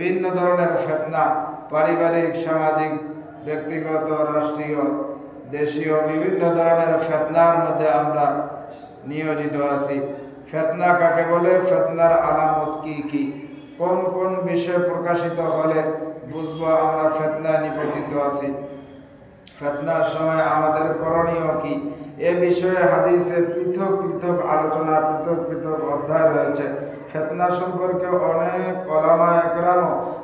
বিভিন্ন ধরনের ফিতনা, পারিবারিক, সামাজিক, ব্যক্তিগত, রাষ্ট্রীয়, দেশীয় বিভিন্ন ধরনের ফিতনার মধ্যে আমরা নিয়োজিত আছি। ফিতনা কাকে বলে, ফিতনার আলামত কি কি, কোন কোন বিষয় প্রকাশিত হলে বুঝবো আমরা ফিতনায় নিপতিত আছি, ফিতনার সময় আমাদের করণীয় কি, এ বিষয়ে হাদিসে পৃথক পৃথক আলোচনা, পৃথক পৃথক অধ্যায় রয়েছে। ফিতনা সম্পর্কে অনেক উলামা একরাম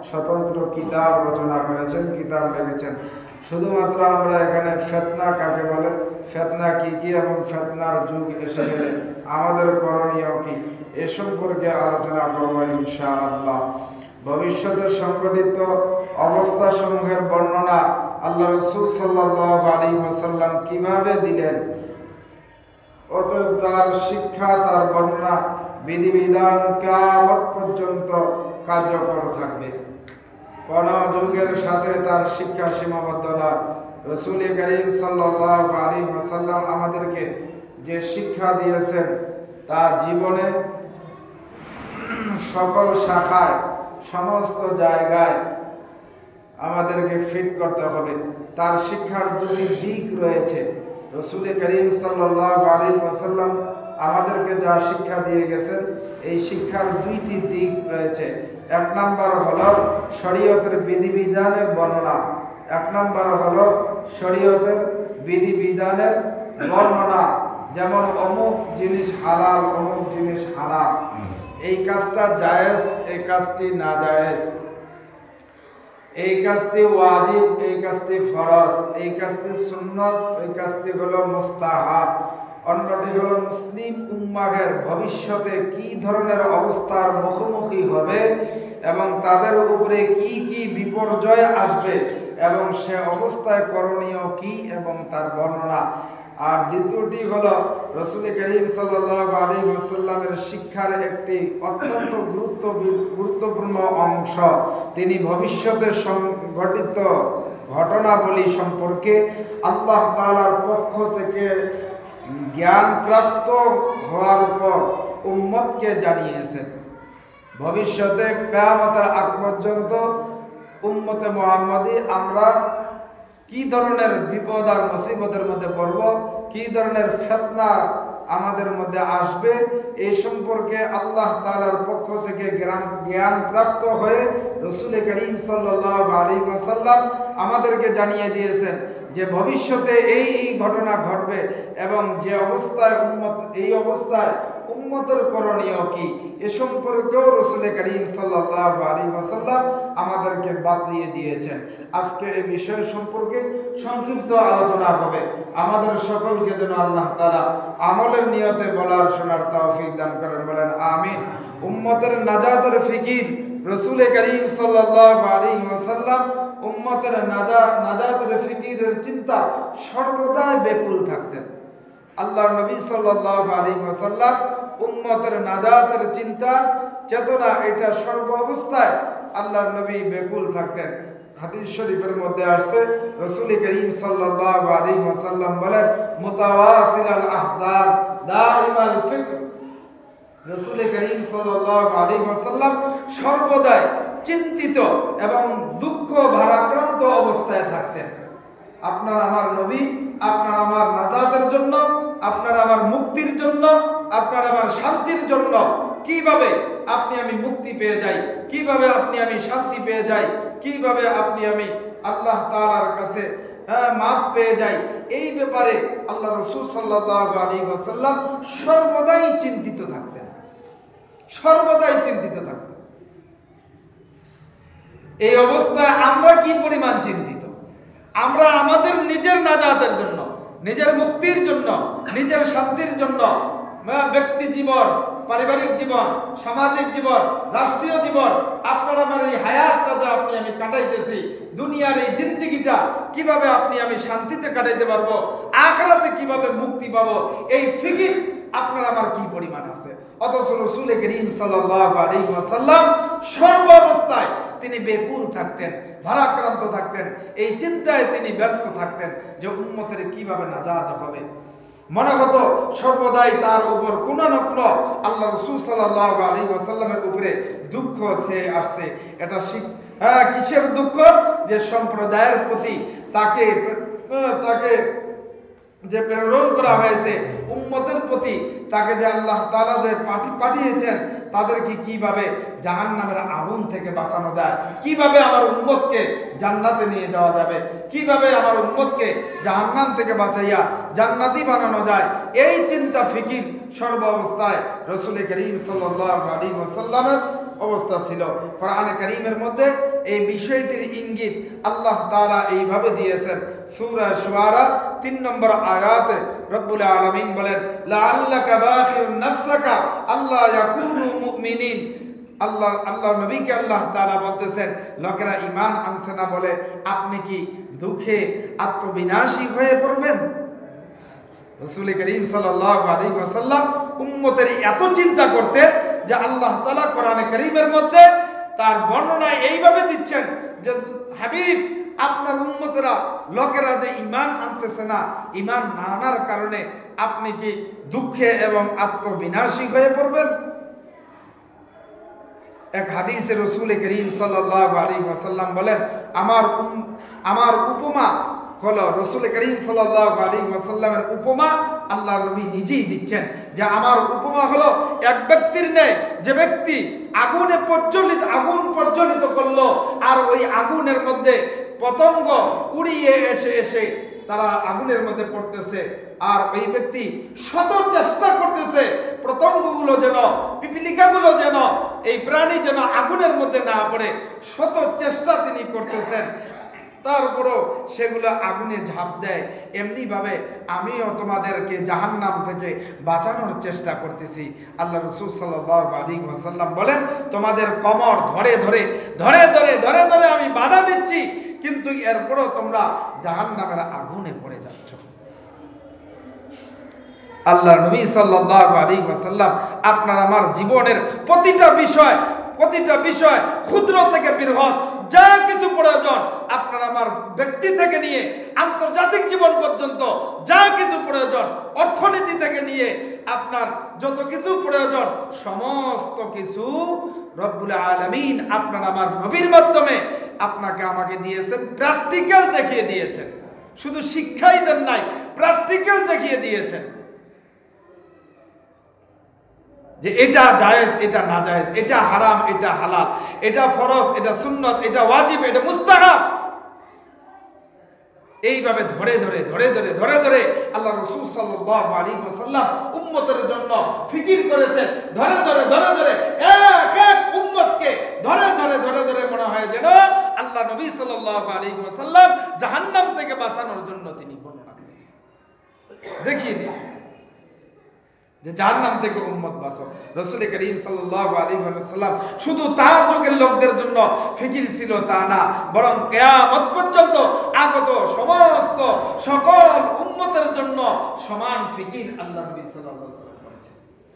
স্বতন্ত্র কিতাব রচনা করেছেন, কিতাব লিখেছেন। শুধুমাত্র আমরা এখানে ফিতনা কাকে বলে, ফিতনা কি কি এবং ফিতনার যুগ এসে গেলে আমাদের করণীয় কি, এ সম্পর্কে আলোচনা করব ইনশাআল্লাহ। ভবিষ্যতে সংঘটিত অবস্থা সমূহের বর্ণনা আল্লাহ রাসূল সাল্লাল্লাহু আলাইহি ওয়াসাল্লাম কিভাবে দিলেন, অতএব তার শিক্ষা, তার বর্ণনা, বিধিবিধান কিয়ামত পর্যন্ত কার্যকর থাকবে। কোন যুগের সাথে তার শিক্ষা সীমাবদ্ধ নয়। রাসূল করিম সাল্লাল্লাহু আলাইহি ওয়াসাল্লাম আমাদেরকে যে শিক্ষা দিয়েছেন তা জীবনে সকল শাখায়, সমস্ত জায়গায় আমাদেরকে ফিট করতে হবে। তার শিক্ষার দুটি দিক রয়েছে। রাসূল করিম সাল্লাল্লাহু আলাইহি ওয়াসাল্লাম আমাদেরকে যা শিক্ষা দিয়ে গেছেন, এই শিক্ষার দুইটি দিক রয়েছে। এক নম্বর হলো শরীয়তের বিধিবিধানের বর্ণনা, এক নম্বর হলো শরীয়তের বিধিবিধানের বর্ণনা, যেমন অমুক জিনিস হালাল, অমুক জিনিস হারাম, এই কাজটা জায়েজ, এই কাজটি না জায়েজ, এই কাজটি ওয়াজিব, এই কাজটি ফরজ, এই কাজটি সুন্নত, এই কাজটি হলো মুস্তাহাব। অন্যটি হলো মুসলিম উম্মাহের ভবিষ্যতে কি ধরনের অবস্থার মুখোমুখি হবে এবং তাদের উপরে কি কি বিপর্যয় আসবে এবং সে অবস্থায় করণীয় কি এবং তার বর্ণনা। আর দ্বিতীয়টি হলো রাসূল করিম সাল্লাল্লাহু আলাইহি ওয়াসাল্লামের শিক্ষার একটি অত্যন্ত গুরুত্বপূর্ণ অংশ। তিনি ভবিষ্যতে সংঘটিত ঘটনাবলী সম্পর্কে আল্লাহ তাআলার পক্ষ থেকে জ্ঞান প্রাপ্ত হওয়ার পর উম্মতকে জানিয়েছেন। ভবিষ্যতে কিয়ামতের আগ পর্যন্ত উম্মতে মুহাম্মাদি আমরা কি ধরনের বিপদ আর মুসিবতের মধ্যে পড়ব, কি ধরনের ফিতনা আমাদের মধ্যে আসবে, এই সম্পর্কে আল্লাহ তাআলার পক্ষ থেকে জ্ঞান প্রাপ্ত হয়ে রাসূল করিম সাল্লাল্লাহু আলাইহি ওয়াসাল্লাম আমাদেরকে জানিয়ে দিয়েছেন যে ভবিষ্যতে এই ঘটনা ঘটবে এবং যে অবস্থায় এই অবস্থায় উম্মতের করণীয় কি, এ সম্পর্কেও রাসূল করিম সাল্লাল্লাহু আলাইহি ওয়াসাল্লাম আমাদেরকে বাতলিয়ে দিয়েছেন। আজকে এই বিষয় সম্পর্কে সংক্ষিপ্ত আলোচনা হবে। আমাদের সকলকে যেন আল্লাহ তাআলা আমলের নিয়তে বলার শোনার তৌফিক দান করেন, বলেন আমিন। উম্মতের নাজাতের ফিকির রাসূল করিম সাল্লাল্লাহু আলাইহি ওয়াসাল্লাম উম্মতের নাজাতের ফিকিরের চিন্তা সর্বদাই বেকুল থাকতেন। আল্লাহর নবী সাল্লাল্লাহু আলাইহি ওয়াসাল্লাম উম্মতের নাজাতের চিন্তা, চেতনা, এটা সর্ব অবস্থায় আল্লাহর নবী বেকুল থাকতেন। হাদিস শরীফের মধ্যে আসছে রাসূল করিম সাল্লাল্লাহু আলাইহি ওয়াসাল্লাম বলেন, মুতাওয়াসিলাল আহজান দাইমাল ফিকর। রাসূল করিম সাল্লাল্লাহু আলাইহি ওয়াসাল্লাম সর্বদাই চিন্তিত এবং দুঃখ ভারাক্রান্ত অবস্থায় থাকতেন। আপনার আমার নবী আপনার আমার নাজাতের জন্য, আপনার আমার মুক্তির জন্য, আপনার আমার শান্তির জন্য কিভাবে আপনি আমি মুক্তি পেয়ে যাই, কিভাবে আপনি আমি শান্তি পেয়ে যাই, কিভাবে আপনি আমি আল্লাহ তাআলার কাছে মাফ পেয়ে যাই, এই ব্যাপারে আল্লাহ রাসূল সাল্লাল্লাহু আলাইহি ওয়াসাল্লাম সর্বদাই চিন্তিত থাকতেন, সর্বদাই চিন্তিত থাকতেন। এই অবস্থায় আমরা কি পরিমাণ চিন্তিত? আমরা আমাদের নিজের নাজাতের জন্য, নিজের মুক্তির জন্য, নিজের শান্তির জন্য, ব্যক্তি জীবন, পারিবারিক জীবন, সামাজিক জীবন, রাষ্ট্রীয় জীবন, আপনার আমার এই হায়াতটা যা আপনি আমি কাটাইতেছি, দুনিয়ার এই জিন্দেগিটা কিভাবে আপনি আমি শান্তিতে কাটাইতে পারবো, আখিরাতে কিভাবে মুক্তি পাবো, এই ফিকির আপনার আমার কি পরিমাণ আছে। অথচ রাসূল করিম সাল্লাল্লাহু আলাইহি ওয়াসাল্লাম সর্ব অবস্থায় তিনি বেকুল থাকতেন, ভারাক্রান্ত থাকতেন, এই চিন্তায় তিনি ব্যস্ত থাকতেন যে উম্মতের কিভাবে নাজাত হবে, মনে হতো সর্বদাই তার উপর কোনো না কোনো আল্লাহ রাসূল সাল্লাল্লাহু আলাইহি ওয়াসাল্লামের উপরে দুঃখ ছেয়ে আসছে। এটা কিসের দুঃখ? যে সম্প্রদায়ের প্রতি তাকে যে প্রেরণ করা হয়েছে, উম্মতের প্রতি তাকে যে আল্লাহ তাআলা যে পাঠিয়েছেন, তাদেরকে কিভাবে জাহান্নামের আগুন থেকে বাঁচানো যায়, কিভাবে আমার উম্মতকে জান্নাতে নিয়ে যাওয়া যাবে, কিভাবে আমার উম্মতকে জাহান্নাম থেকে বাঁচাইয়া জান্নাতি বানানো যায়, এই চিন্তা ফিকির সর্ব অবস্থায় রাসূল করিম সাল্লাল্লাহু আলাইহি ওয়াসাল্লামের অবস্থা ছিল। কোরআনে কারীমের মধ্যে এই বিষয়টির ইঙ্গিত আল্লাহ তাআলা এইভাবে দিয়েছেন। সূরা শুআরা 3 নম্বর আয়াতে রব্বুল আলামিন বলেন, লাআল্লাকা বাখিরুন নাফসাকা আল্লা ইয়াকুনু মুমিনিন। আল্লাহ নবীকে আল্লাহ তাআলা বলতেছেন, লোকেরা ঈমান আনছে না বলে আপনি কি দুঃখে আত্মবিনাশী হয়ে পড়বেন? রাসূল করিম সাল্লাল্লাহু আলাইহি ওয়াসাল্লাম উম্মতের এত চিন্তা করতেন যে আল্লাহ তাআলা কোরআনে কারীমের মধ্যে তার বর্ণনা এইভাবে দিচ্ছেন যে হাবিব, আপনার উম্মতেরা লোকেরা যে ঈমান আনতেছে না, ঈমান না আনার কারণে আপনি কি দুঃখে এবং আত্মবিনাশী হয়ে পড়বেন? এক হাদিসে রাসূল করিম সাল্লাল্লাহু আলাইহি ওয়াসাল্লাম বলেন, আমার উপমা হলো, রাসূল করিম সাল্লাল্লাহু আলাইহি ওয়াসাল্লামের উপমা আল্লাহ নবী নিজেই দিচ্ছেন যে আমার উপমা হলো এক ব্যক্তির ন্যায়, যে ব্যক্তি আগুন প্রজ্বলিত করলো, আর ওই আগুনের মধ্যে পতঙ্গ উড়িয়ে এসে তারা আগুনের মধ্যে পড়তেছে, আর ওই ব্যক্তি শত চেষ্টা করতেছে পতঙ্গগুলো যেন, পিপিলিকাগুলো যেন, এই প্রাণী যেন আগুনের মধ্যে না পড়ে, শত চেষ্টা তিনি করতেছেন, তারপরও সেগুলো আগুনে ঝাঁপ দেয়। এমনি ভাবে আমিও তোমাদেরকে জাহান্নাম থেকে বাঁচানোর চেষ্টা করতেছি। আল্লাহ রাসূল সাল্লাল্লাহু আলাইহি ওয়াসাল্লাম বলেন, তোমাদের কমর ধরে ধরে আমি বাধা দিচ্ছি, কিন্তু এরপরও তোমরা জাহান্নামের আগুনে পড়ে যাচ্ছ। আল্লাহ নবী সাল্লাল্লাহু আলাইহি ওয়াসাল্লাম আপনার আমার জীবনের প্রতিটা বিষয় ক্ষুদ্র থেকে বৃহৎ যা কিছু প্রয়োজন, আপনার আমার ব্যক্তি থেকে নিয়ে আন্তর্জাতিক জীবন পর্যন্ত যা কিছু প্রয়োজন, অর্থনীতি থেকে নিয়ে আপনার যত কিছু প্রয়োজন, সমস্ত কিছু রব্বুল আলামিন আপনার আমার নবীর মাধ্যমে আপনাকে আমাকে দিয়েছেন, প্র্যাকটিক্যাল দেখিয়ে দিয়েছেন। শুধু শিক্ষাই দেন নাই, প্র্যাকটিক্যাল দেখিয়ে দিয়েছেন যে এটা জায়েজ, এটা না জায়েজ, এটা হারাম, এটা হালাল, এটা ফরজ, এটা সুন্নত, এটা ওয়াজিব, এটা মুস্তাহাব। এইভাবে ধরে ধরে আল্লাহ রাসূল সাল্লাল্লাহু আলাইহি ওয়াসাল্লাম উম্মতের জন্য ফিকির করেছেন। ধরে এক উম্মতকে ধরে মনে হয় যেন আল্লাহ নবী সাল্লাল্লাহু আলাইহি ওয়াসাল্লাম জাহান্নাম থেকে বাঁচানোর জন্য তিনি বর্ণনা করেছেন, দেখিয়ে দিয়েছেন যে জাহান্নাম থেকে উম্মত বাঁচো। রাসূল করিম সাল্লাল্লাহু আলাইহি ওয়াসাল্লাম শুধু তার যুগের লোকদের জন্য ফিকির ছিল তা না, বরং কিয়ামত পর্যন্ত আগত সমস্ত সকল উম্মতের জন্য সমান ফিকির আল্লাহ নবী সাল্লাল্লাহু আলাইহি ওয়াসাল্লাম করেছেন,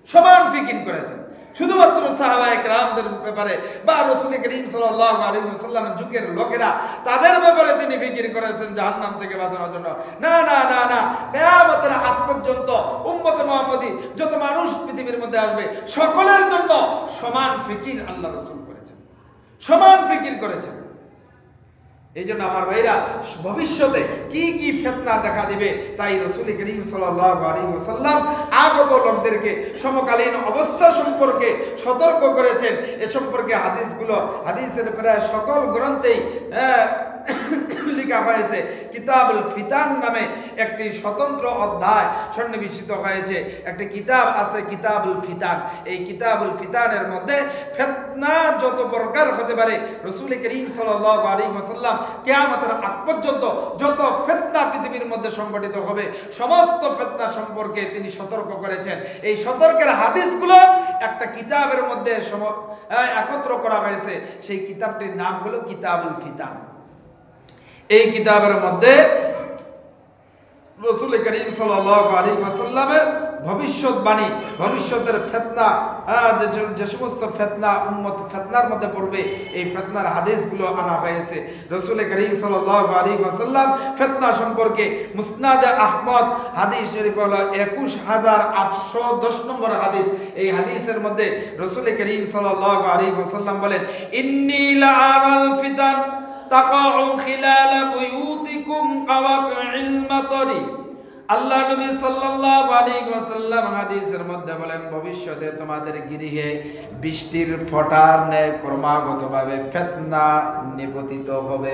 সমান ফিকির করেছেন। শুধুমাত্র সাহাবায়ে কেরামদের ব্যাপারে বা রাসূল করিম সাল্লাল্লাহু আলাইহি ওয়াসাল্লামের যুগের লোকেরা তাদের ব্যাপারে তিনি ফিকির করেছেন জাহান্নাম থেকে বাঁচানোর জন্য। না, কিয়ামতের আগ পর্যন্ত উম্মত মুহাম্মদী যত মানুষ পৃথিবীর মধ্যে আসবে সকলের জন্য সমান ফিকির আল্লাহ রাসূল করেছেন, সমান ফিকির করেছেন। এই জন্য আমার ভাইরা, ভবিষ্যতে কি ফিতনা দেখা দিবে, তাই রাসূল করিম সাল্লাল্লাহু আলাইহি ওয়াসাল্লাম আগত লোকদেরকে সমকালীন অবস্থা সম্পর্কে সতর্ক করেছেন। এ সম্পর্কে হাদিসের প্রায় সকল গ্রন্থেই লেখা হয়েছে। কিতাবুল ফিতান নামে একটি স্বতন্ত্র অধ্যায় সন্নিবেশিত হয়েছে, একটি কিতাব আছে কিতাবুল ফিতান। এই কিতাবুল ফিতানের মধ্যে ফিতনা যত প্রকার হতে পারে, রাসূল করিম সাল্লাল্লাহু আলাইহি ওয়াসাল্লাম কিয়ামতের আগ পর্যন্ত যত ফিতনা পৃথিবীর মধ্যে সংঘটিত হবে সমস্ত ফিতনা সম্পর্কে তিনি সতর্ক করেছেন। এই সতর্কের হাদিসগুলো একটা কিতাবের মধ্যে একত্র করা হয়েছে। সেই কিতাবটির নাম হলো কিতাবুল ফিতান। এই কিতাবের মধ্যে রাসূল করিম সাল্লাল্লাহু আলাইহি ওয়াসাল্লামের ভবিষ্যৎবাণী, ভবিষ্যতের ফিতনা, যে সমস্ত ফিতনা উম্মত ফিতনার মধ্যে পড়বে, এই ফিতনার হাদিসগুলো আনা হয়েছে। রাসূল করিম সাল্লাল্লাহু আলাইহি ওয়াসাল্লাম ফিতনা সম্পর্কে মুসনাদে আহমদ হাদিস শরীফ হলো 21810 নম্বর হাদিস। এই হাদিসের মধ্যে রাসূল করিম সাল্লাল্লাহু আলাইহি ওয়াসাল্লাম বলেন, ইন্নী লাআরাল ফিতান তাকাউ খিলাল বুয়ুতিকুম কাওয়াকিল মাতারি। আল্লাহ নবী সাল্লাল্লাহু আলাইহি ওয়াসাল্লাম হাদিসের মধ্যে বলেন, ভবিষ্যতে তোমাদের গৃহে বৃষ্টির ফোঁটার ন্যায় ক্রমাগতভাবে ফিতনা নিপতিত হবে।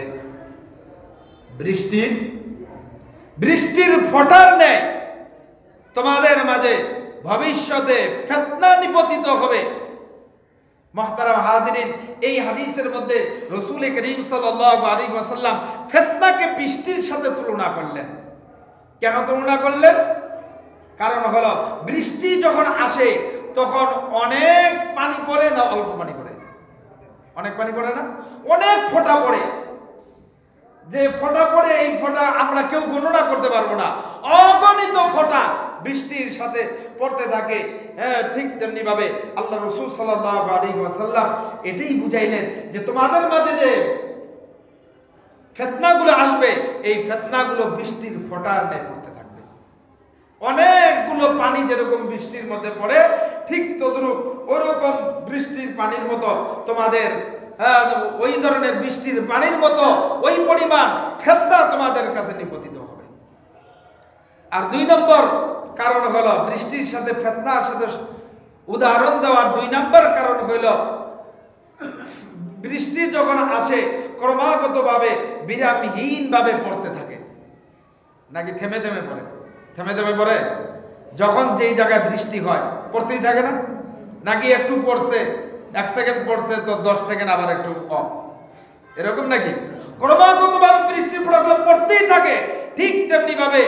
বৃষ্টির ফোঁটার ন্যায় তোমাদের মাঝে ভবিষ্যতে ফিতনা নিপতিত হবে। মুহতারাম হাজিরিন, এই হাদিসের মধ্যে রাসূল করিম সাল্লাল্লাহু আলাইহি ওয়াসাল্লাম ফিতনাকে বৃষ্টির সাথে তুলনা করলেন। কেন তুলনা করলেন? কারণ হলো বৃষ্টি যখন আসে তখন অনেক পানি পড়ে না অল্প পানি পড়ে? অনেক পানি পড়ে না? অনেক ফোঁটা পড়ে। যে ফোঁটা পড়ে, এই ফোঁটা আমরা কেউ গণনা করতে পারবো না। অগণিত ফোঁটা বৃষ্টির সাথে পড়তে থাকে। ঠিক তেমনি ভাবে আল্লাহ রাসূল সাল্লাল্লাহু আলাইহি ওয়াসাল্লাম এটাই বুঝাইলেন যে তোমাদের মাঝে যে ফিতনাগুলো আসবে, এই ফিতনাগুলো বৃষ্টির ফোঁটার ন্যায় পড়তে থাকবে। অনেকগুলো পানি যেরকম বৃষ্টির মধ্যে পড়ে, ঠিক তদ্রূপ ওরকম বৃষ্টির পানির মতো তোমাদের ওই ধরনের বৃষ্টির পানির মতো ওই পরিমাণ ফিতনা তোমাদের কাছে নিপতিত হবে। আর 2 নম্বর কারণ হলো বৃষ্টির সাথে ফিতনার সাথে উদাহরণ দেওয়ার 2 নম্বর কারণ হইল, বৃষ্টি যখন আসে ক্রমাগতভাবে বিরামহীন ভাবে পড়তে থাকে। নাকি থেমে থেমে পড়ে? থেমে থেমে পড়ে। যখন যেই জায়গায় বৃষ্টি হয় পড়তেই থাকে না? নাকি একটু পড়ছে, 1 সেকেন্ড পড়ছে তো 10 সেকেন্ড আবার একটু অফ, এরকম নাকি? ক্রমাগতভাবে বৃষ্টির ফোঁটাগুলো পড়তেই থাকে। ঠিক তেমনি ভাবে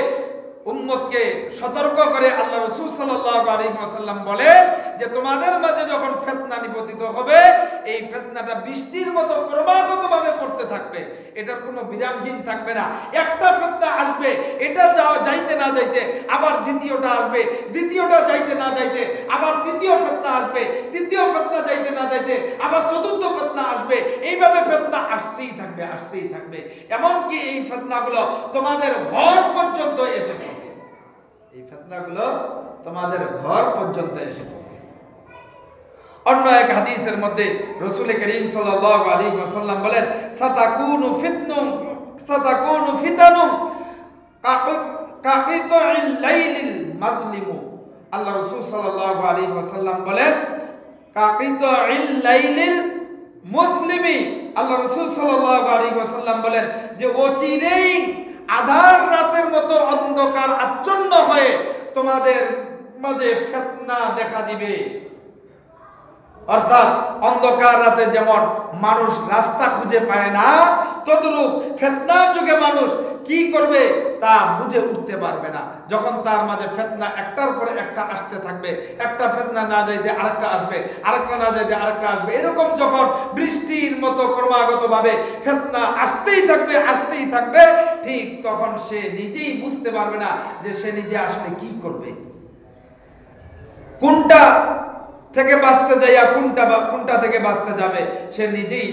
উম্মতকে সতর্ক করে আল্লাহ রাসূল সাল্লাল্লাহু আলাইহি ওয়াসাল্লাম বলেন যে তোমাদের মাঝে যখন ফিতনা নিপতিত হবে, এই ফিতনাটা বৃষ্টির মতো ক্রমাগতভাবে পড়তে থাকবে। এটার কোনো বিরামহীন থাকবে না। একটা ফিতনা আসবে, এটা যাইতে না যাইতে আবার দ্বিতীয়টা আসবে, দ্বিতীয়টা যাইতে না যাইতে আবার তৃতীয় ফিতনা আসবে, তৃতীয় ফিতনা যাইতে না যাইতে আবার চতুর্থ ফিতনা আসবে। এইভাবে ফিতনা আসতেই থাকবে, আসতেই থাকবে। এমনকি এই ফিতনাগুলো তোমাদের ঘর পর্যন্ত এসে পড়বে। এই ফিতনাগুলো তোমাদের ঘর পর্যন্ত এসে পড়বে। অন্য এক হাদিসের মধ্যে রাসূল করিম সাল্লাল্লাহু আলাইহি ওয়াসাল্লাম বলেন, সাতাকুনু ফিতানুন কাকিতুল লাইলিল মাজলিমু। আল্লাহ রাসূল সাল্লাল্লাহু আলাইহি ওয়াসাল্লাম বলেন, কাকিতুল লাইলিল মুসলিমি। আল্লাহ রাসূল সাল্লাল্লাহু আলাইহি ওয়াসাল্লাম বলেন যে অচিরেই আধার রাতের মতো অন্ধকার আচ্ছন্ন হয়ে তোমাদের মাঝে ফিতনা দেখা দিবে। অর্থাৎ অন্ধকার রাতে যেমন মানুষ রাস্তা খুঁজে পায় না, তদ্রূপ ফিতনার যুগে মানুষ কি করবে তা বুঝে উঠতে পারবে না। যখন তার মাঝে ফিতনা একটার পরে একটা আসতে থাকবে, একটা ফিতনা না যাইতে আরেকটা আসবে, আরেকটা না যাইতে আরেকটা আসবে, এরকম যখন বৃষ্টির মতো ক্রমাগতভাবে ফিতনা আসতেই থাকবে, আসতেই থাকবে, ঠিক তখন সে নিজেই বুঝতে পারবে না যে সে নিজে আসলে কি করবে, কোনটা থেকে বাঁচতে যাইয়া কোনটা থেকে বাঁচতে যাবে সে নিজেই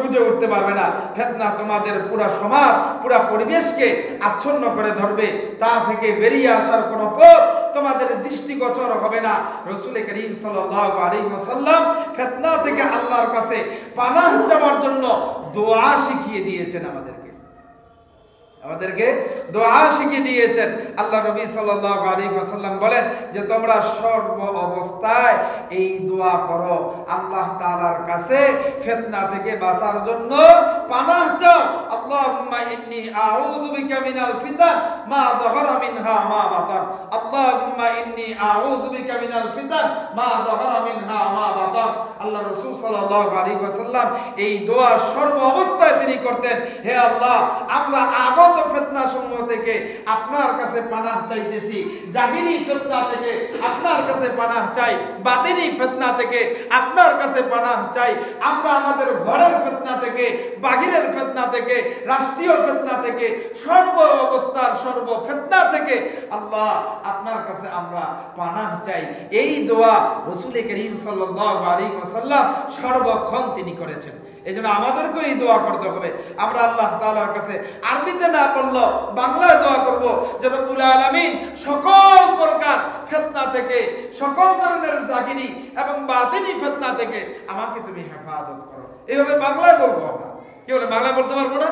বুঝে উঠতে পারবে না। ফিতনা তোমাদের পুরা সমাজ, পুরা পরিবেশকে আচ্ছন্ন করে ধরবে। তা থেকে বেরিয়ে আসার কোনো পথ তোমাদের দৃষ্টিগোচর হবে না। রাসূল করিম সাল্লাল্লাহু আলাইহি ওয়াসাল্লাম ফিতনা থেকে আল্লাহর কাছে পানাহ চাওয়ার জন্য দোয়া শিখিয়ে দিয়েছেন আমাদেরকে দোয়া শিখিয়ে দিয়েছেন। আল্লাহ নবী সাল্লাল্লাহু আলাইহি ওয়াসাল্লাম বলেন যে তোমরা সর্ব অবস্থায় এই দোয়া করো, আল্লাহ তাআলার কাছে ফিতনা থেকে বাঁচার জন্য পানাহ চাও। আল্লাহুম্মা ইন্নী আউযু বিকা মিনাল ফিতান মা যাহারা মিনহা মা বাতান। আল্লাহুম্মা ইন্নী আউযু বিকা মিনাল ফিতান মা যাহারা মিনহা মা বাতান। আল্লাহ রাসূল সাল্লাল্লাহু আলাইহি ওয়াসাল্লাম এই দোয়া সর্ব অবস্থায় তিনি করতেন। হে আল্লাহ, আমরা আগত ফিতনা সমূহ থেকে আপনার কাছে পানাহ চাইতেছি, জাহিরি ফিতনা থেকে আপনার কাছে পানাহ চাই, বাতিনি ফিতনা থেকে আপনার কাছে পানাহ চাই, আমরা আমাদের ঘরের ফিতনা থেকে থেকে, বাহিরের ফিতনা থেকে, রাষ্ট্রীয় ফিতনা থেকে, সর্ব অবস্থার সর্ব ফিতনা থেকে আল্লাহ আপনার কাছে আমরা পানাহ চাই। এই দোয়া রাসূল করিম সাল্লাল্লাহু আলাইহি ওয়াসাল্লাম সর্বক্ষণ তিনি করেছেন। এজন্য আমাদেরকে এই দোয়া করতে হবে। আমরা আল্লাহ তাআলার কাছে আরবিতে না পড়লেও বাংলায় দোয়া করব যে রব্বুল আলামিন সকল প্রকার ফিতনা থেকে, সকল ধরনের জাহিরি এবং বাতিনি ফিতনা থেকে আমাকে তুমি হেফাজত করো। এইভাবে বাংলায় বলবো। আমরা কি বলে বাংলায় বলতে পারবো না?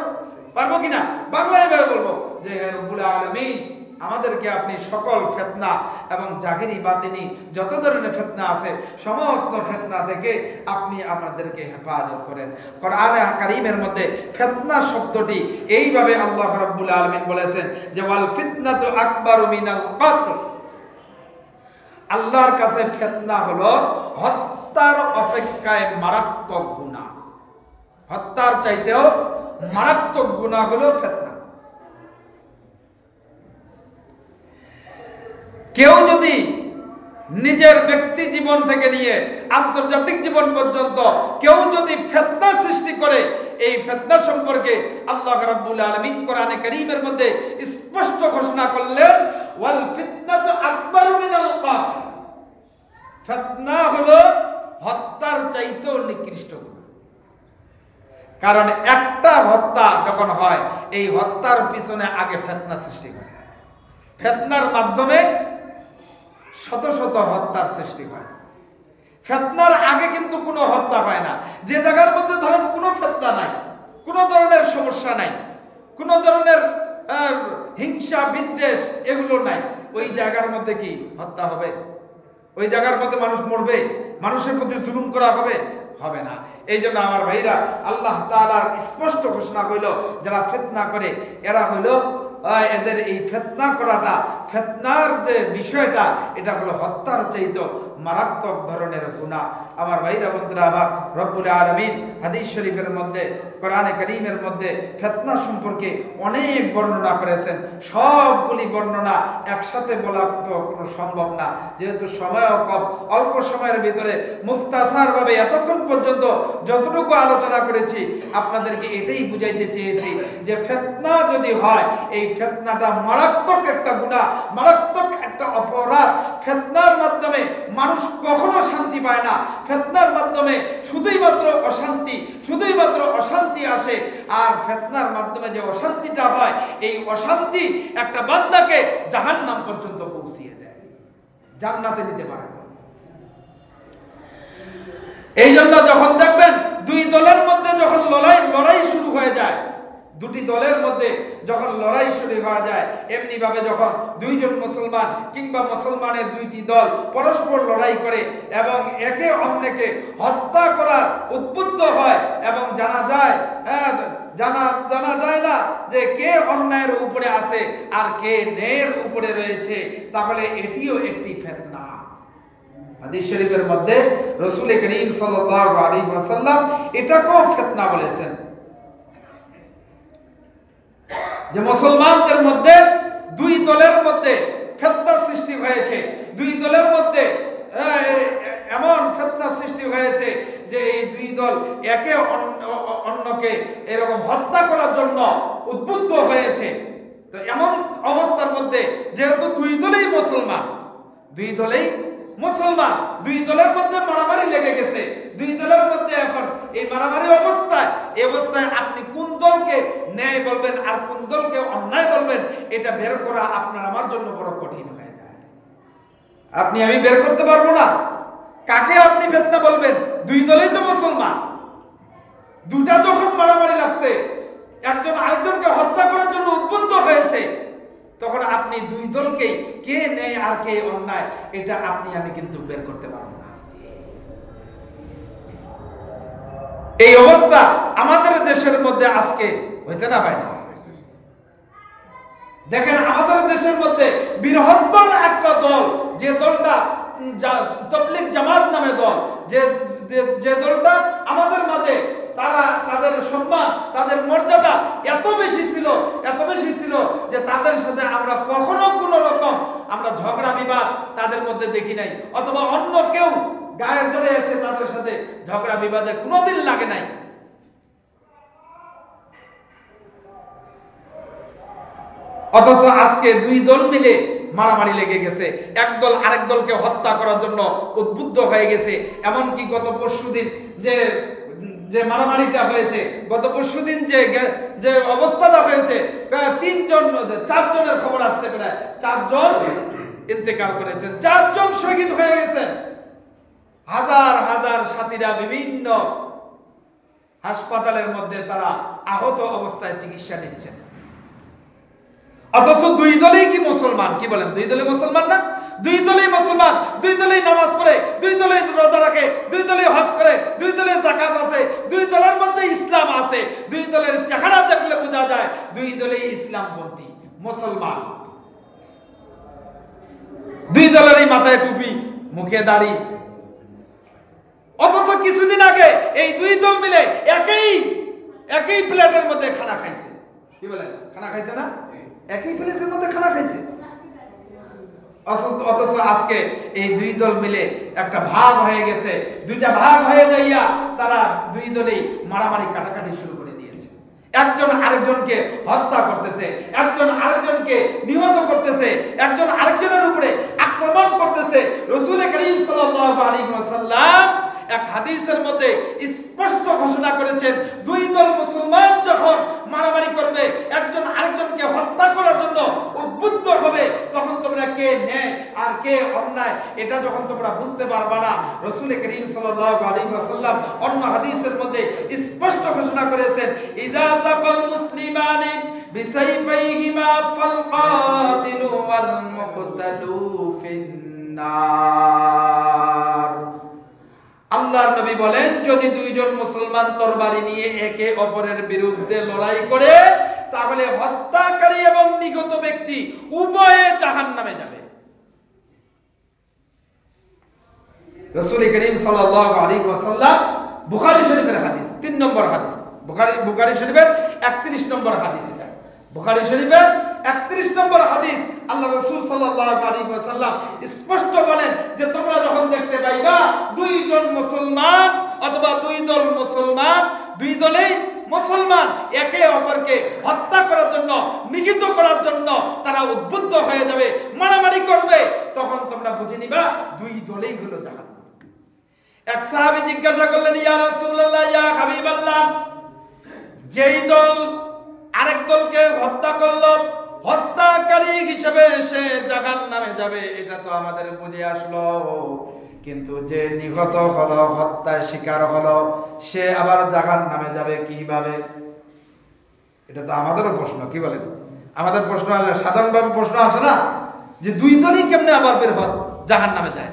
পারবো কিনা? বাংলায় এভাবে বলবো যে হে রব্বুল আলামিন, আমাদেরকে আপনি সকল ফিতনা এবং জাহিরি বাতিনি যত ধরনের ফিতনা আছে সমস্ত ফিতনা থেকে আপনি আমাদেরকে হেফাজত করেন। কোরআনে কারীমের মধ্যে ফিতনা শব্দটি এইভাবে আল্লাহ রাব্বুল আলামিন বলেছেন যে ওয়াল ফিতনাতু আকবারু মিনাল কতল। আল্লাহর কাছে ফিতনা হলো হত্যার অপেক্ষায় মারাত্মক গুনাহ। হত্যার চাইতেও মারাত্মক গুনাহ হলো ফিতনা। কেউ যদি নিজের ব্যক্তি জীবন থেকে নিয়ে আন্তর্জাতিক জীবন পর্যন্ত কেউ যদি ফিতনা সৃষ্টি করে, এই ফিতনা সম্পর্কে আল্লাহ রাব্বুল আলামিন কোরআনে কারীমের মধ্যে স্পষ্ট ঘোষণা করলেন ওয়াল ফিতনাতু আকবারু মিনাল কতল। ফিতনা হলো হত্যার চাইতেও নিকৃষ্ট গুনাহ। কারণ একটা হত্যা যখন হয়, এই হত্যার পিছনে আগে ফিতনা সৃষ্টি হয়। ফিতনার মাধ্যমে শত শত হত্যার সৃষ্টি হয়। ফিতনার আগে কিন্তু কোনো হত্যা হয় না। যে জায়গার মধ্যে ধরেন কোনো ফিতনা নাই, কোনো ধরনের সমস্যা নাই, কোনো ধরনের হিংসা বিদ্বেষ এগুলো নাই, ওই জায়গার মধ্যে কি হত্যা হবে? ওই জায়গার মধ্যে মানুষ মরবে? মানুষের প্রতি জুলুম করা হবে? হবে না। এই জন্য আমার ভাইরা, আল্লাহ তাআলার স্পষ্ট ঘোষণা হইল যারা ফিতনা করে এরা হইল এদের এই ফিতনা করাটা, ফিতনার যে বিষয়টা, এটা হলো হত্যার চাইতে মারাত্মক ধরনের গুনাহ। আমার ভাইরা বন্ধুরা, আমার রব্বুল আলামিন হাদিস শরীফের মধ্যে, কোরআনে কারীমের মধ্যে ফিতনা সম্পর্কে অনেক বর্ণনা করেছেন। সবগুলি বর্ণনা একসাথে বলা তো কোনো সম্ভব না, যেহেতু সময়ও কম। অল্প সময়ের ভিতরে মুখতাসার ভাবে এতক্ষণ পর্যন্ত যতটুকু আলোচনা করেছি আপনাদেরকে এটাই বুঝাইতে চেয়েছি যে ফিতনা যদি হয়, এই ফিতনাটা মারাত্মক একটা গুনাহ, মারাত্মক একটা অপরাধ। ফিতনার মাধ্যমে মানুষ কখনো শান্তি পায় না। ফিতনার মাধ্যমে শুধুই মাত্র অশান্তি, শুধুই মাত্র অশান্তি আসে। আর ফিতনার মাধ্যমে যে অশান্তিটা হয়, এই অশান্তি একটা বান্দাকে জাহান্নাম পর্যন্ত পৌঁছিয়ে দেয়, জান্নাতে নিতে পারে না। এই জন্য যখন দেখবেন দুই দলের মধ্যে যখন লড়াই শুরু হয়ে যায়, দুটি দলের মধ্যে যখন লড়াই শুরু হয়ে যায়, এমনি ভাবে যখন দুইজন মুসলমান কিংবা মুসলমানের দুইটি দল পরস্পর লড়াই করে এবং একে অন্যকে হত্যা করার উদ্বুদ্ধ হয় এবং জানা যায় না যে কে অন্যায়ের উপরে আছে আর কে ন্যায়ের উপরে রয়েছে, তাহলে এটিও একটি ফিতনা। হাদিস শরীফের মধ্যে রাসূল করিম সাল্লাল্লাহু আলাইহি ওয়াসাল্লাম এটাকেও ফিতনা বলেছেন যে মুসলমানদের মধ্যে দুই দলের মধ্যে ফিতনা সৃষ্টি হয়েছে। দুই দলের মধ্যে এমন ফিতনা সৃষ্টি হয়েছে যে এই দুই দল একে অন্যকে এরকম হত্যা করার জন্য উদ্বুদ্ধ হয়েছে। তো এমন অবস্থার মধ্যে যেহেতু দুই দলেই মুসলমান, দুই দলের মধ্যে মারামারি লেগে গেছে, দুই দলের মধ্যে এখন এই মারামারি এই অবস্থায় আপনি কোন দলকে ন্যায় বলবেন আর কোন দলকে অন্যায় বলবেন, এটা বের করা আপনার আমার জন্য বড় কঠিন হয়ে যায়। আমি বের করতে পারবো না কাকে আপনি ফিতনা বলবেন। দুই দলেই তো মুসলমান, দুটা যখন মারামারি লাগছে, একজন আরেকজনকে হত্যা করার জন্য উদ্বুদ্ধ হয়েছে, তখন আপনি দুই দলকে কে ন্যায় আর কে অন্যায়, এটা আমি কিন্তু বের করতে পারবো না। এই অবস্থা আমাদের দেশের মধ্যে আজকে হয়েছে না ভাই? দেখেন আমাদের দেশের মধ্যে বৃহত্তর একটা দল, যে দলটা তাবলীগ জামাত নামে দল, যে দলটা আমাদের মাঝে তাদের সম্মান, তাদের মর্যাদা এত বেশি ছিল যে তাদের সাথে আমরা কখনো কোনো রকম আমরা ঝগড়া বিবাদ তাদের মধ্যে দেখি নাই, অথবা অন্য কেউ গায়ের জোরে এসে তাদের সাথে ঝগড়া বিবাদে কোনোদিন লাগে নাই। অথচ আজকে দুই দল মিলে মারামারি লেগে গেছে, একদল আরেক দলকে হত্যা করার জন্য উদ্বুদ্ধ হয়ে গেছে। এমনকি গত পরশুদিন যে মারামারিটা হয়েছে, গত পরশুদিন যে অবস্থাটা হয়েছে, চারজনের খবর আসছে, প্রায় 4 জন ইন্তেকাল করেছেন, 4 জন শহীদ হয়ে গেছেন। হাজার হাজার সাথীরা বিভিন্ন হাসপাতালের মধ্যে তারা আহত অবস্থায় চিকিৎসা নিচ্ছেন। অথচ দুই দলেই কি মুসলমান? কি বলেন, দুই দলে মুসলমান না? দুই দলেই মুসলমান, দুই দলেই নামাজ পড়ে, দুই দলেই রোজা রাখে, দুই দলেই হজ করে, দুই দলে যাকাত আছে, দুই দলের মধ্যে ইসলাম আছে। দুই দলের চেহারা দেখলে বোঝা যায় দুই দলেই ইসলামপন্থী মুসলমান। দুই দলেরই মাথায় টুপি, মুখে দাড়ি। অথচ কিছুদিন আগে এই দুই দল মিলে একই প্লেটের মধ্যে খানা খাইছে। কি বলেন, খানা খাইছে না? একই প্লেটের মধ্যে খানা খাইছে। অথচ আজকে এই দুই দল মিলে একটা ভাগ হয়ে গেছে, দুইটা ভাগ হয়ে যাইয়া তারা দুই দলেই মারামারি কাটাকাটি শুরু করে দিয়েছে। একজন আরেকজনকে হত্যা করতেছে, একজন আরেকজনকে নিহত করতেছে, একজন আরেকজনের উপরে আক্রমণ করতেছে। রাসূল করিম সাল্লাল্লাহু আলাইহি ওয়াসাল্লাম এক হাদিসের মধ্যে স্পষ্ট ঘোষণা করেছেন, দুই দল মুসলমান যখন মারামারি করবে, একজন আরেকজনকে হত্যা করার জন্য উদ্বুদ্ধ হবে, তখন তোমরা কে ন্যায় আর কে অন্যায় এটা যখন তোমরা বুঝতে পারবা না। রাসূল করিম সাল্লাল্লাহু আলাইহি ওয়াসাল্লাম অন্য হাদিসের মধ্যে স্পষ্ট ঘোষণা করেছেন, ইজা তাকাল মুসলিমানি বিসাইফাইহিমা ফাল কাতিলু ওয়াল মুকতালু ফিন্নার। আল্লাহর নবী বলেন, যদি দুইজন মুসলমান তরবারি নিয়ে একে অপরের বিরুদ্ধে লড়াই করে, তাহলে হত্যাকারী এবং নিহত ব্যক্তি উভয়ে জাহান্নামে যাবে। রাসূল করিম সাল্লাল্লাহু আলাইহি ওয়াসাল্লাম বুখারী শরীফের হাদিস, 3 নম্বর হাদিস, বুখারী শরীফের 31 নম্বর হাদিস। এটা বুখারী শরীফের 31 নম্বর হাদিস। আল্লাহ রাসূল সাল্লাল্লাহু আলাইহি ওয়াসাল্লাম স্পষ্ট বলেন যে তোমরা যখন দেখতে পাইবা দুইজন মুসলমান অথবা দুই দল মুসলমান, দুই দলেই মুসলমান একে অপরকে হত্যা করার জন্য, নিহত করার জন্য তারা উদ্বুদ্ধ হয়ে যাবে, মারামারি করবে, তখন তোমরা বুঝে নিবা দুই দলেই হলো জাহান্নাম। এক সাহাবী জিজ্ঞাসা করলেন, ইয়া রাসূলুল্লাহ, ইয়া হাবিবাল্লাহ, যেই দল আরেক দলকে হত্যা করলো, হত্যাকারী হিসেবে সে জাহান্নামে যাবে, এটা তো আমাদের বুঝে আসলো, কিন্তু যে নিহত হলো, হত্যার শিকার হলো, সে আবার জাহান্নামে যাবে কিভাবে? এটা তো আমাদেরও প্রশ্ন। কি বলেন, আমাদের প্রশ্ন আসে, সাধারণভাবে প্রশ্ন আসে না যে দুই দলই কেমনে আবার বের হন জাহান্নামে যায়?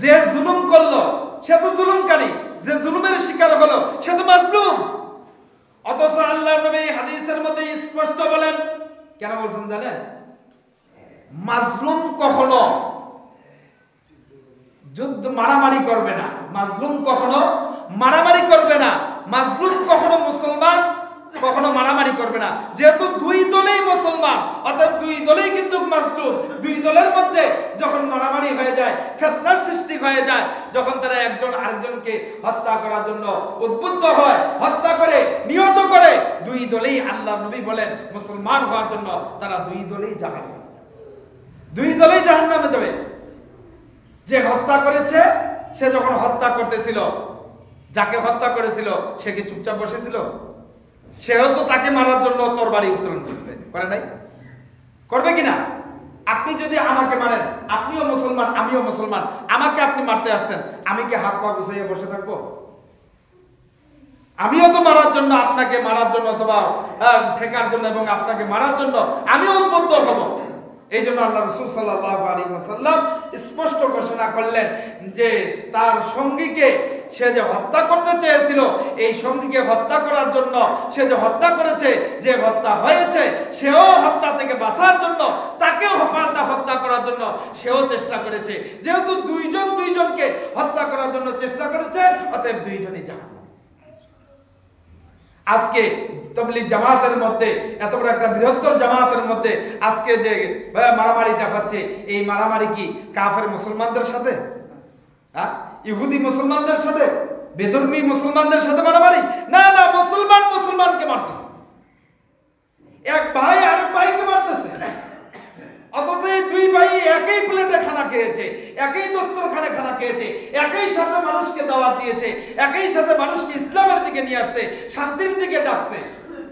যে জুলুম করলো সে তো জুলুমকারী, যে জুলুমের শিকার হলো সে তো মাজলুম। অথচ আল্লাহর নবী হাদিসের মধ্যে স্পষ্ট বলেন, কেন বলছেন জানেন? মাজলুম কখনো যুদ্ধ মারামারি করবে না, মাজলুম কখনো মারামারি করবে না, মাজলুম কখনো মুসলমান কখনো মারামারি করবে না। যেহেতু দুই দলেই মুসলমান, অর্থাৎ দুই দলেই কিন্তু মাজলুম। দুই দলের মধ্যে যখন মারামারি হয়ে যায়, ফিতনার সৃষ্টি হয়ে যায়, যখন তারা একজন আরেকজনকে হত্যা করার জন্য উদ্বুদ্ধ হয়, হত্যা করে, নিহত করে, দুই দলেই আল্লাহর নবী বলেন মুসলমান হওয়ার জন্য তারা দুই দলেই জাহান্নামে, দুই দলেই জাহান্নামে যাবে। যে হত্যা করেছে সে যখন হত্যা করতেছিল, যাকে হত্যা করেছিল সে কি চুপচাপ বসেছিল? সেও তো তাকে মারার জন্য তরবারি উত্তোলন করছে, করে নাই? করবে কিনা? আপনি যদি আমাকে মারেন, আপনিও মুসলমান আমিও মুসলমান, আমাকে আপনি মারতে আসছেন, আমি কি হাত পা গুছাইয়া বসে থাকবো? আমিও তো মারার জন্য, আপনাকে মারার জন্য অথবা ঠেকার জন্য এবং আপনাকে মারার জন্য আমিও উদ্বুদ্ধ হব। এই জন্য আল্লাহ রাসূল সাল্লাল্লাহু আলাইহি ওয়াসাল্লাম স্পষ্ট ঘোষণা করলেন যে তার সঙ্গীকে সে যে হত্যা করতে চেয়েছিল, এই সঙ্গীকে হত্যা করার জন্য সে যে হত্যা করেছে, যে হত্যা হয়েছে, সেও হত্যা থেকে বাঁচার জন্য, তাকেও পাল্টা হত্যা করার জন্য সেও চেষ্টা করেছে। যেহেতু দুইজন দুইজনকে হত্যা করার জন্য চেষ্টা করেছে, অতএব দুইজনই জাহান্নামে। আজকে তাবলীগ জামাতের মধ্যে, এত বড় একটা বৃহত্তর জামাতের মধ্যে আজকে যে মারামারিটা হচ্ছে, এই মারামারি কি কাফের মুসলমানদের সাথে, ইহুদি মুসলমানদের সাথে, বেধর্মী মুসলমানদের সাথে মারামারি? না না, মুসলমান মুসলমানকে মারতেছে। এক ভাই আরেক দাওয়াত দিয়েছে, একই সাথে মানুষকে ইসলামের দিকে নিয়ে আসছে, শান্তির দিকে ডাকছে,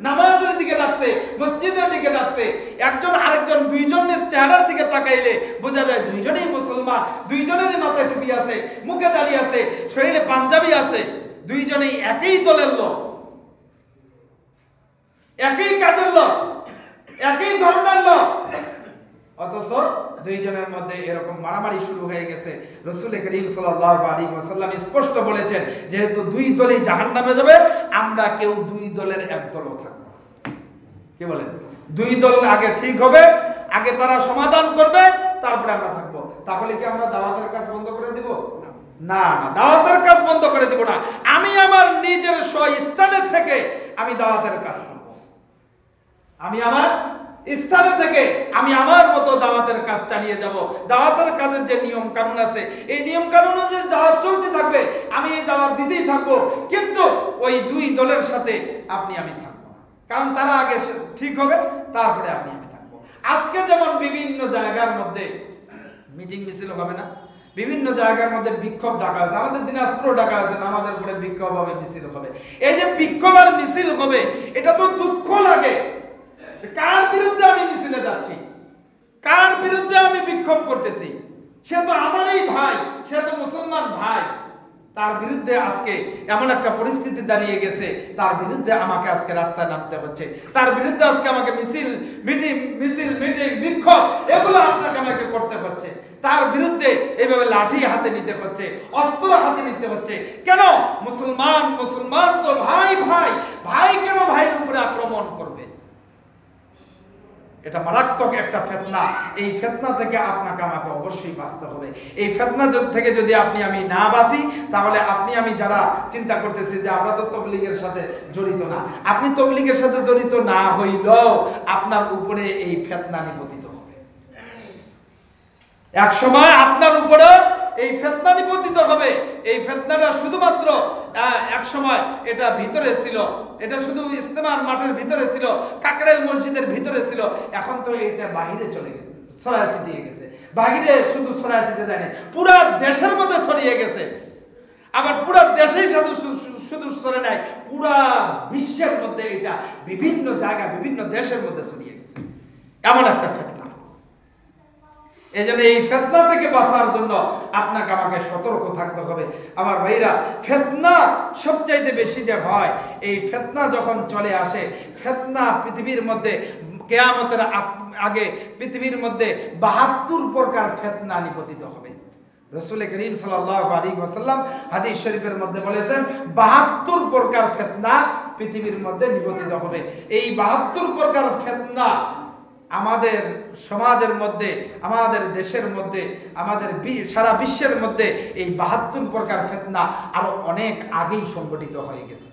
নামাজের দিকে ডাকছে, মসজিদের দিকে ডাকছে। একজন আরেকজন দুইজনের চেহারার দিকে তাকাইলে বোঝা যায় দুইজনেই মুসলমান, দুইজনেরই মাথায় টুপি আছে, মুখে দাঁড়িয়ে আছে, শরীরে পাঞ্জাবি আছে, দুইজনেই একই দলের লোক, একই কাজের লোক, একই ধরনের লোক। অথচ দুইজনের মধ্যে এরকম মারামারি শুরু হয়ে গেছে। রাসূল করিম সাল্লাল্লাহু আলাইহি ওয়াসাল্লাম স্পষ্ট বলেছেন, যেহেতু দুই দলই জাহান্নামে যাবে, আমরা কেউ দুই দলের এক দলও থাকবো না। কি বলেন? দুই দল আগে ঠিক হবে, আগে তারা সমাধান করবে, তারপরে আমরা থাকবো। তাহলে কি আমরা দাওয়াতের কাজ বন্ধ করে দিব? না না, দাওয়াতের কাজ বন্ধ করে দিব না। আমি আমার নিজের স্বস্থানে থেকে আমি দাওয়াতের কাজ করব। আমি আমার স্থানে থেকে আমি আমার মতো দাওয়াতের কাজ চালিয়ে যাব। দাওয়াতের কাজের যে নিয়ম কানুন আছে, এই নিয়ম কানুন অনুযায়ী দাওয়াত চলতে থাকবে, আমি এই দাওয়াত দিতেই থাকবো। কিন্তু ওই দুই দলের সাথে আমি থাকবো না, কারণ তারা আগে ঠিক হবে, তারপরে আমি থাকবো। আজকে যেমন বিভিন্ন জায়গার মধ্যে মিটিং মিছিল হবে না, বিভিন্ন জায়গার মধ্যে বিক্ষোভ ডাকা আছে, আমাদের দিনাজপুর ডাকা আছে, নামাজের পরে বিক্ষোভ হবে, মিছিল হবে। এই যে বিক্ষোভ আর মিছিল হবে, এটা তো দুঃখ লাগে। কার বিরুদ্ধে আমি মিছিলে যাচ্ছি, কার বিরুদ্ধে আমি বিক্ষোভ করতেছি? সে তো আমারই ভাই, সে তো মুসলমান ভাই। তার বিরুদ্ধে আজকে এমন একটা পরিস্থিতি দাঁড়িয়ে গেছে, তার বিরুদ্ধে আমাকে আজকে রাস্তায় নামতে হচ্ছে, তার বিরুদ্ধে আজকে আমাকে মিছিল মিটিং বিক্ষোভ এগুলো আপনাকে আমাকে করতে হচ্ছে। তার বিরুদ্ধে এইভাবে লাঠি হাতে নিতে হচ্ছে, অস্ত্র হাতে নিতে হচ্ছে। কেন? মুসলমান মুসলমান তো ভাই ভাই, ভাই কেন ভাইয়ের উপরে আক্রমণ করবে? এটা মারাত্মক একটা ফিতনা। এই ফিতনা থেকে আপনাকে আমাকে অবশ্যই বাঁচতে হবে। এই ফিতনা থেকে যদি আমি না বাঁচি, তাহলে আমি যারা চিন্তা করতেছি যে আমরা তো তাবলীগের সাথে জড়িত না, আপনি তাবলীগের সাথে জড়িত না হইলেও আপনার উপরে এই ফিতনা নিপতিত হবে। এক সময় আপনার উপরে এই ফিতনা নিপতিত হবে। এই ফিতনাটা শুধুমাত্র এক সময় এটা ভিতরে ছিল, এটা শুধু ইস্তেমার মাঠের ভিতরে ছিল, কাকরাইল মসজিদের ভিতরে ছিল। এখন তো এটা বাহিরে চলে গেছে, ছড়ায় ছিটিয়ে গেছে। বাহিরে শুধু ছড়ায় ছিটিয়ে যায় না, পুরো দেশের মধ্যে ছড়িয়ে গেছে। আবার পুরো দেশেই শুধু ছড়ে নাই, পুরো বিশ্বের মধ্যে এটা বিভিন্ন জায়গা, বিভিন্ন দেশের মধ্যে ছড়িয়ে গেছে। এমন একটা ফিতনা। এই জন্য এই ফিতনা থেকে বাঁচার জন্য আপনাকে আমাকে সতর্ক থাকতে হবে। আমার ভাইরা, ফিতনা সবচাইতে বেশি যে হয়, এই ফিতনা যখন চলে আসে, ফিতনা পৃথিবীর মধ্যে কিয়ামতের আগে পৃথিবীর মধ্যে 72 প্রকার ফিতনা নিপতিত হবে। রাসূল করিম সাল্লাল্লাহু আলাইহি ওয়াসাল্লাম হাদিস শরীফের মধ্যে বলেছেন 72 প্রকার ফিতনা পৃথিবীর মধ্যে নিপতিত হবে। এই 72 প্রকার ফিতনা আমাদের সমাজের মধ্যে, আমাদের দেশের মধ্যে, আমাদের সারা বিশ্বের মধ্যে এই 72 প্রকার ফিতনা আরো অনেক আগেই সংগঠিত হয়ে গেছে।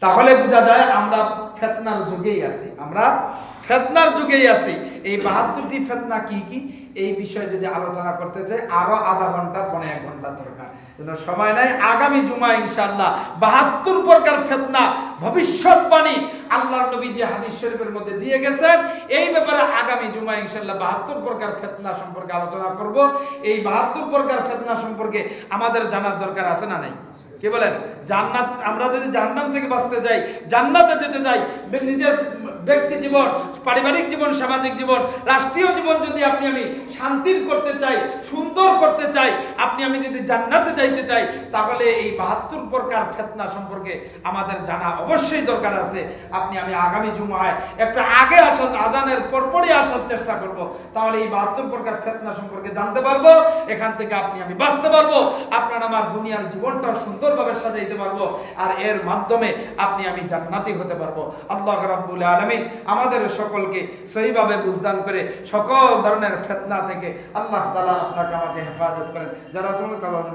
তাহলে বোঝা যায় আমরা ফিতনার যুগেই আছি, আমরা ফিতনার যুগেই আছি। এই 72টি ফিতনা কি কি, এই বিষয়ে যদি আলোচনা করতে চাই আরো আধা ঘন্টা, 1.5 ঘন্টা দরকার, কিন্তু সময় নাই। আগামী জুমা ইনশাআল্লাহ 72 প্রকার ফিতনা ভবিষ্যৎবাণী আল্লাহর নবী যে হাদিস শরীফের মধ্যে দিয়ে গেছেন, এই ব্যাপারে আগামী জুমা ইনশাআল্লাহ 72 প্রকার ফিতনা সম্পর্কে আলোচনা করব। এই 72 প্রকার ফিতনা সম্পর্কে আমাদের জানার দরকার আছে না নাই? কি বলেন? জান্নাত, আমরা যদি জাহান্নাম থেকে বাঁচতে যাই, জান্নাতে যেতে যাই, নিজের ব্যক্তি জীবন, পারিবারিক জীবন, সামাজিক জীবন, রাষ্ট্রীয় জীবন যদি আমি শান্তির করতে চাই, সুন্দর করতে চাই, আমি যদি জান্নাতে যাইতে চাই, তাহলে এই 72 প্রকার ফিতনা সম্পর্কে আমাদের জানা অবশ্যই দরকার আছে। আমি আগামী জুমায় একটু আগে আসার, আজানের পরপরই আসার চেষ্টা করব, তাহলে এই 72 প্রকার ফিতনা সম্পর্কে জানতে পারবো। এখান থেকে আমি বাঁচতে পারবো, আপনার আমার দুনিয়ার জীবনটা সুন্দরভাবে সাজাইতে পারবো, আর এর মাধ্যমে আমি জান্নাতি হতে পারবো। আল্লাহ রাব্বুল আলামিন আমাদের সকলকে সহিভাবে বুঝদান করে সকল ধরনের ফিতনা থেকে আল্লাহ তাআলা আপনাকে আমাকে হেফাজত করেন। যারা আসলে কালাম